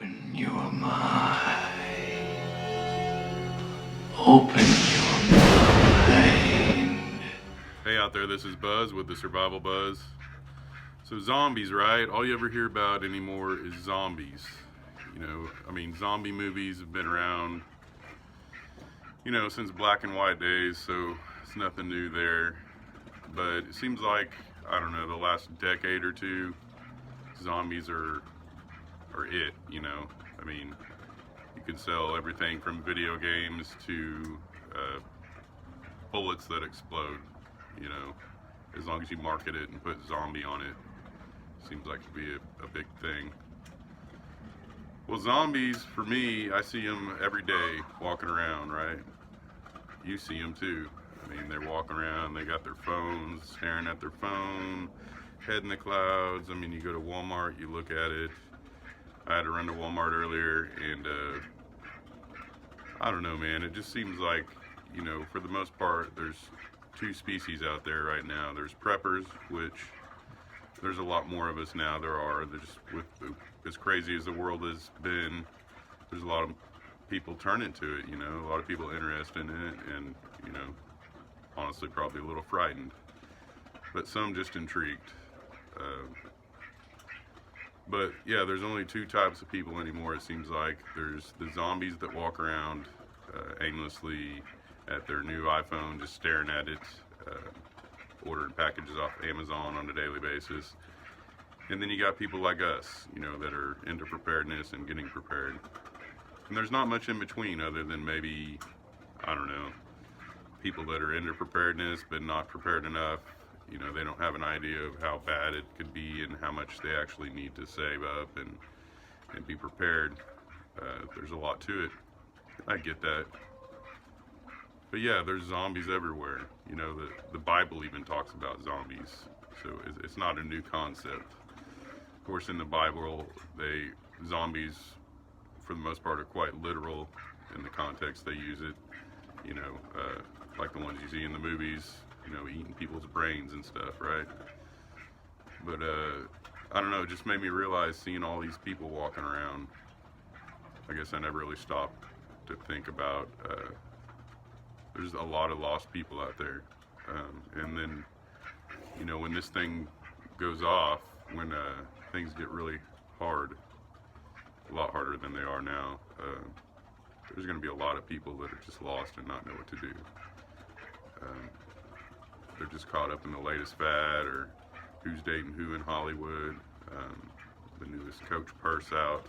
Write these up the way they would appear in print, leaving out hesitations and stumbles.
Open your mind. Open your mind. Hey out there, this is Buzz with TheSurvivalBuzz. So zombies, right? All you ever hear about anymore is zombies. Zombie movies have been around, since black and white days, so it's nothing new there. But it seems like, I don't know, the last decade or two, zombies are it, You can sell everything from video games to bullets that explode, as long as you market it and put zombie on it. Seems like it'd be a big thing. Well, zombies, for me, I see them every day walking around, right? You see them too. They're walking around, they got their phones, staring at their phone, head in the clouds. You go to Walmart, you look at it. I had to run to Walmart earlier, and I don't know, man. It just seems like, for the most part, there's two species out there right now. There's preppers, which there's a lot more of us now. As crazy as the world has been, there's a lot of people turning to it, a lot of people interested in it, and, honestly, probably a little frightened, but some just intrigued. But yeah, there's only two types of people anymore, it seems like. There's the zombies that walk around aimlessly at their new iPhone, just staring at it, ordering packages off Amazon on a daily basis. And then you got people like us, that are into preparedness and getting prepared. And there's not much in between other than maybe, I don't know, people that are into preparedness but not prepared enough. They don't have an idea of how bad it could be and how much they actually need to save up and be prepared. There's a lot to it. I get that. But yeah, there's zombies everywhere. The Bible even talks about zombies. So it's not a new concept. Of course, in the Bible, zombies, for the most part, are quite literal in the context they use it. Like the ones you see in the movies, eating people's brains and stuff, right? But I don't know, it just made me realize, seeing all these people walking around, I guess I never really stopped to think about, there's a lot of lost people out there. And then, when this thing goes off, when things get really hard, a lot harder than they are now, there's going to be a lot of people that are just lost and not know what to do. They're just caught up in the latest fad, or who's dating who in Hollywood, the newest Coach purse out,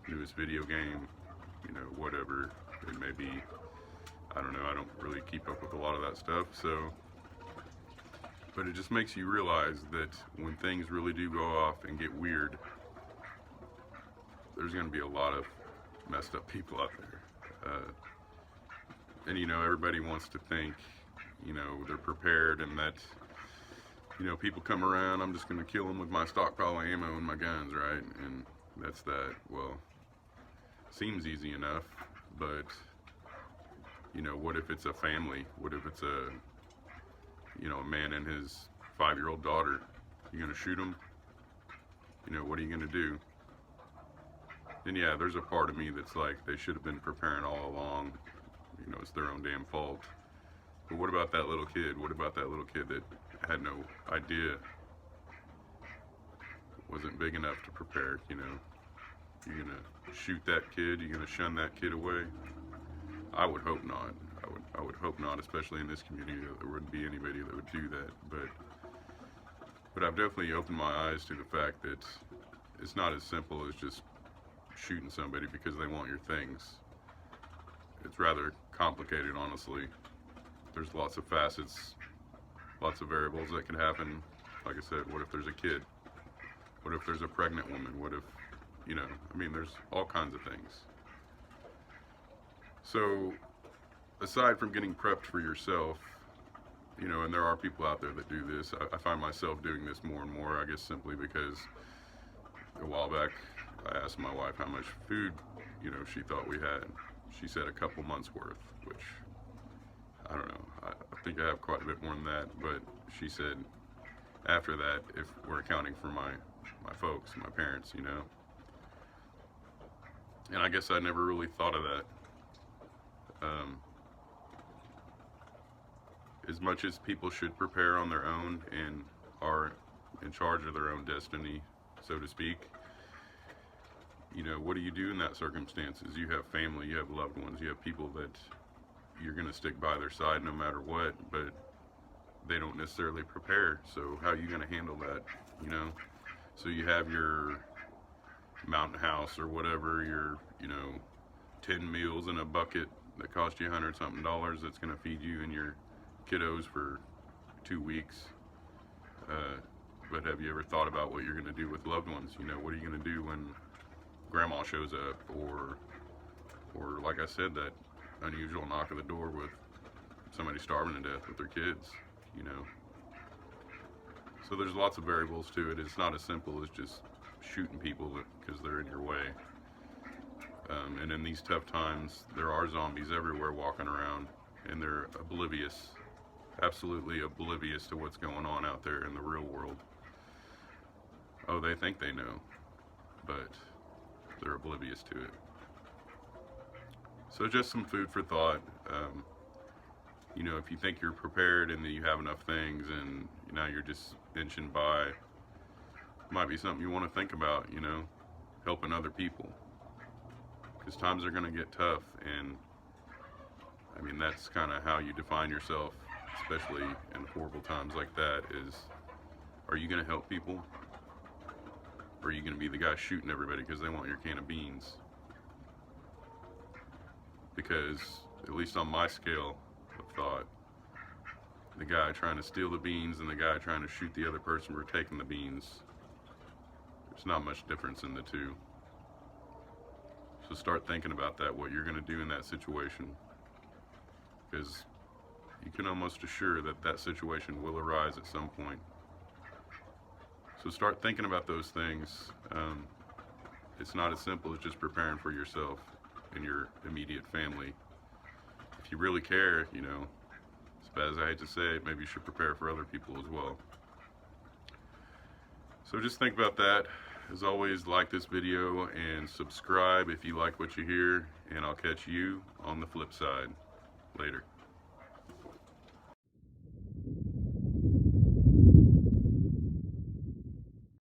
newest video game, whatever it may be. I don't know, I don't really keep up with a lot of that stuff, but it just makes you realize that when things really do go off and get weird, there's going to be a lot of messed up people out there. And everybody wants to think, they're prepared, and that, people come around, I'm just going to kill them with my stockpile of ammo and my guns, right? And that's that. Well, seems easy enough, but, what if it's a family? What if it's a man and his 5-year-old daughter? You going to shoot them? What are you going to do? And yeah, there's a part of me that's like, they should have been preparing all along. It's their own damn fault. But what about that little kid? What about that little kid that had no idea, wasn't big enough to prepare? You're gonna shoot that kid? You're gonna shun that kid away? I would hope not. I would hope not, especially in this community, that there wouldn't be anybody that would do that. But I've definitely opened my eyes to the fact that it's not as simple as just shooting somebody because they want your things. It's rather complicated, honestly. There's lots of facets, lots of variables that can happen. Like I said, what if there's a kid? What if there's a pregnant woman? What if, there's all kinds of things. So, aside from getting prepped for yourself, and there are people out there that do this, I find myself doing this more and more, I guess simply because a while back I asked my wife how much food, she thought we had. She said a couple months worth, which, I don't know, I think I have quite a bit more than that, but she said after that, if we're accounting for my folks, my parents, And I guess I never really thought of that. As much as people should prepare on their own and are in charge of their own destiny, so to speak, you know, what do you do in that circumstances? You have family, you have loved ones, you have people that you're going to stick by their side no matter what, but they don't necessarily prepare. So how are you going to handle that, you know? So you have your mountain house or whatever, your, you know, 10 meals in a bucket that cost you $100-something that's going to feed you and your kiddos for 2 weeks. But have you ever thought about what you're going to do with loved ones? You know, what are you going to do when grandma shows up, or like I said, that unusual knock at the door with somebody starving to death with their kids, you know? So there's lots of variables to it. It's not as simple as just shooting people because they're in your way. And in these tough times, there are zombies everywhere walking around, and they're oblivious, absolutely oblivious to what's going on out there in the real world. Oh, they think they know, but they're oblivious to it. So just some food for thought. You know, if you think you're prepared and that you have enough things and now you're just inching by, might be something you want to think about, you know, helping other people. Because times are going to get tough, and I mean, that's kind of how you define yourself, especially in horrible times like that, is, are you going to help people? Or are you going to be the guy shooting everybody because they want your can of beans? Because, at least on my scale of thought, the guy trying to steal the beans and the guy trying to shoot the other person for taking the beans, there's not much difference in the two. So start thinking about that, what you're going to do in that situation. Because you can almost assure that that situation will arise at some point. So start thinking about those things. It's not as simple as just preparing for yourself and your immediate family. If you really care, you know, as bad as I hate to say it, maybe you should prepare for other people as well. So just think about that. As always, like this video and subscribe if you like what you hear, and I'll catch you on the flip side. Later.